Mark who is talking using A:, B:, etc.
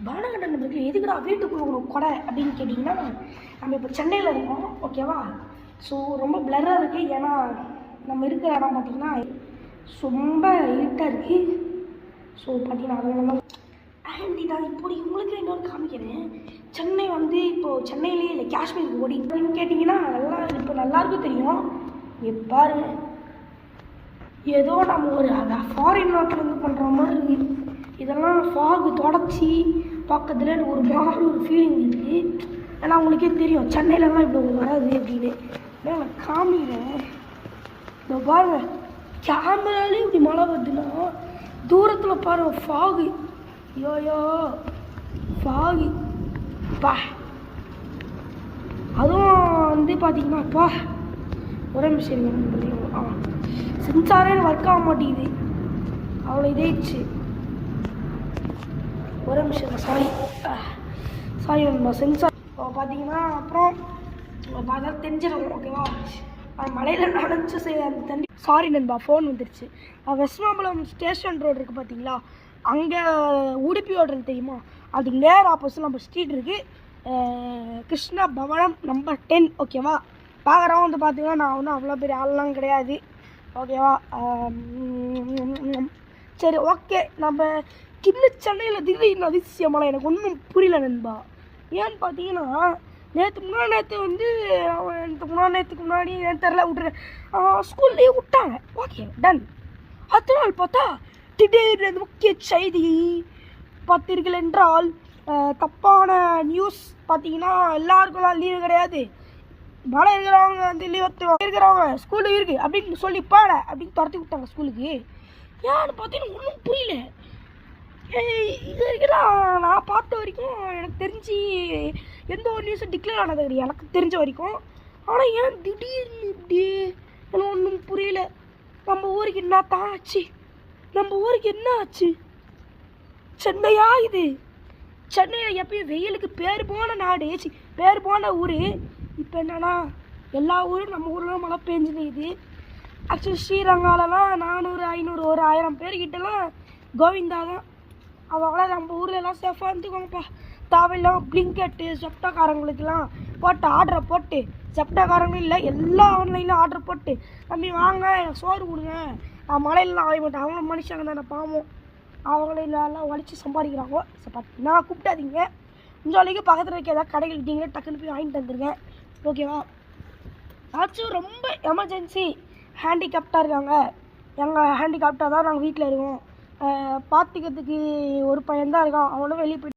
A: பானகண்டன் நம்பருக்கு எதுக்குடா வீட்டுக்குள்ள ஒரு கொடை அப்படின்னு கேட்டிங்கன்னா, நம்ம இப்போ சென்னையில் இருக்கோம் ஓகேவா. ஸோ ரொம்ப பிளர்ராக இருக்குது. ஏன்னா நம்ம இருக்கிற இடம் பார்த்திங்கன்னா ரொம்ப இருட்டாக இருக்குது. ஸோ பார்த்தீங்கன்னா அதனால ஆண்டி நான் இப்போ உங்களுக்கு இன்னொரு காமிக்கிறேன். சென்னை வந்து இப்போது சென்னையிலேயே இல்லை காஷ்மீருக்கு ஓடி அப்படின்னு கேட்டிங்கன்னா நல்லா இப்போ நல்லாயிருக்கும் தெரியும். பாரு ஏதோ நம்ம ஒரு ஃபாரின் நாட்டிலேருந்து பண்ணுற மாதிரி இருக்குது. இதெல்லாம் ஃபாகு தொடச்சி பக்கத்தில் எனக்கு ஒரு மாதிரி ஒரு ஃபீலிங் இருக்குது. ஏன்னா உங்களுக்கே தெரியும் சென்னையிலலாம் இப்படி வராது அப்படின்னு. நான் காமிக்கிறேன். இந்த பாருங்க கேமராலே இப்படி மழை வருதுன்னா தூரத்தில் பாருங்கள் ஃபாகு. யோயோ ஃபாகு பா. அதுவும் வந்து பார்த்தீங்கன்னா அப்பா ஒரே நிமிஷம் சென்சாரே ஒர்க் ஆக மாட்டேங்குது. அவ்வளோ இதாயிடுச்சு. ஒரே நிமிஷம் சாரி நம்ம சென்சார் பார்த்தீங்கன்னா அப்புறம் பார்த்தா தெரிஞ்சிடும் ஓகேவா. மலையில் நனைச்சு அந்த தண்ணி. சாரி நண்பா ஃபோன் வந்துருச்சு. வெஸ்ட் மாம்பலம் ஸ்டேஷன் ரோடு இருக்குது பார்த்தீங்களா, அங்கே உடுப்பி ஓடுறது தெரியுமா, அதுக்கு நேர் ஆப்போசிட் நம்ம ஸ்ட்ரீட் இருக்குது. கிருஷ்ணா பவனம் நம்பர் 10 ஓகேவா. பார்க்குறவங்க வந்து பார்த்தீங்கன்னா நான் ஒன்றும் அவ்வளோ பெரிய ஆள்லாம் கிடையாது ஓகேவா. சரி ஓகே. நம்ம கிண்ண சென்னையில் திடீர்னு அதிசயமெல்லாம் எனக்கு ஒன்றும் புரியல நண்பா. ஏன்னு பார்த்தீங்கன்னா நேற்றுக்கு முன்னாடி ஏன் தெரில விட்டுறேன். ஸ்கூல்லேயே விட்டாங்க ஓகே டன். அடுத்த நாள் பார்த்தா திடீர்னு முக்கிய செய்தி பார்த்தீர்கள் என்றால் தப்பான நியூஸ். பார்த்தீங்கன்னா எல்லாருக்கும்லாம் லீவு கிடையாது, மழை இருக்கிறவங்க வந்து லீவ் இருக்கிறவங்க ஸ்கூலு இருக்குது அப்படின்னு சொல்லி பாட அப்படின்னு துரத்தி விட்டாங்க ஸ்கூலுக்கு. ஏன்னு பார்த்தீங்கன்னா ஒன்றும் புரியல. இது வரைக்கும் நான் பார்த்த வரைக்கும் எனக்கு தெரிஞ்சு எந்த ஒரு நியூஸும் டிக்ளேர் ஆனது கிடையாது எனக்கு தெரிஞ்ச வரைக்கும். ஆனால் ஏன் திடீர்னு இப்படி எனக்கு ஒன்றும் புரியல. நம்ம ஊருக்கு என்ன தான் ஆச்சு? நம்ம ஊருக்கு என்ன ஆச்சு? சென்னையா இது? சென்னையில் எப்பயும் வெயிலுக்கு பேர் போன நாடு, பேர் போன ஊர். இப்போ என்னன்னா எல்லா ஊரும் நம்ம ஊரில் மழை பெஞ்சுது. ஆக்சுவலி ஸ்ரீரங்காலலாம் 400 500 ஒரு 1000 பேர்கிட்டலாம் கோவிந்தா தான். அதனால் நம்ம ஊரில் எல்லாம் சேஃபாக இருந்துக்கோங்கப்பா. தேவையில்லாமல் பிளிங்கெட்டு ஜெப்டாக்காரங்களுக்கெல்லாம் போட்டு ஆர்டரை போட்டு, ஜெப்டாக்காரங்களும் இல்லை எல்லா ஆன்லைனில் ஆர்டர் போட்டு தம்பி வாங்க எனக்கு சோறு கொடுங்க, நான் மழையிலாம் ஆக மாட்டேன். அவங்க மனுஷங்க தானே பாவம், அவங்கள எல்லாம் உழைச்சி சம்பாதிக்கிறாங்க. ஸோ பார்த்தீங்கன்னா கூப்பிட்டாதீங்க. இந்த வரைக்கும் பக்கத்தில் இருக்க ஏதாவது கடைகள் கிட்டீங்கன்னா டக்குன்னு போய் வாங்கிட்டு வந்துருங்க ஓகேவா. ஆச்சும் ரொம்ப எமர்ஜென்சி ஹேண்டிகேப்டாக இருக்காங்க. எங்கள் ஹேண்டிகேப்டாக தான் நாங்கள் வீட்டில் இருக்கோம், பார்த்துக்கிறதுக்கு ஒரு பையன் தான் இருக்கான், அவனும் வெளியே போய்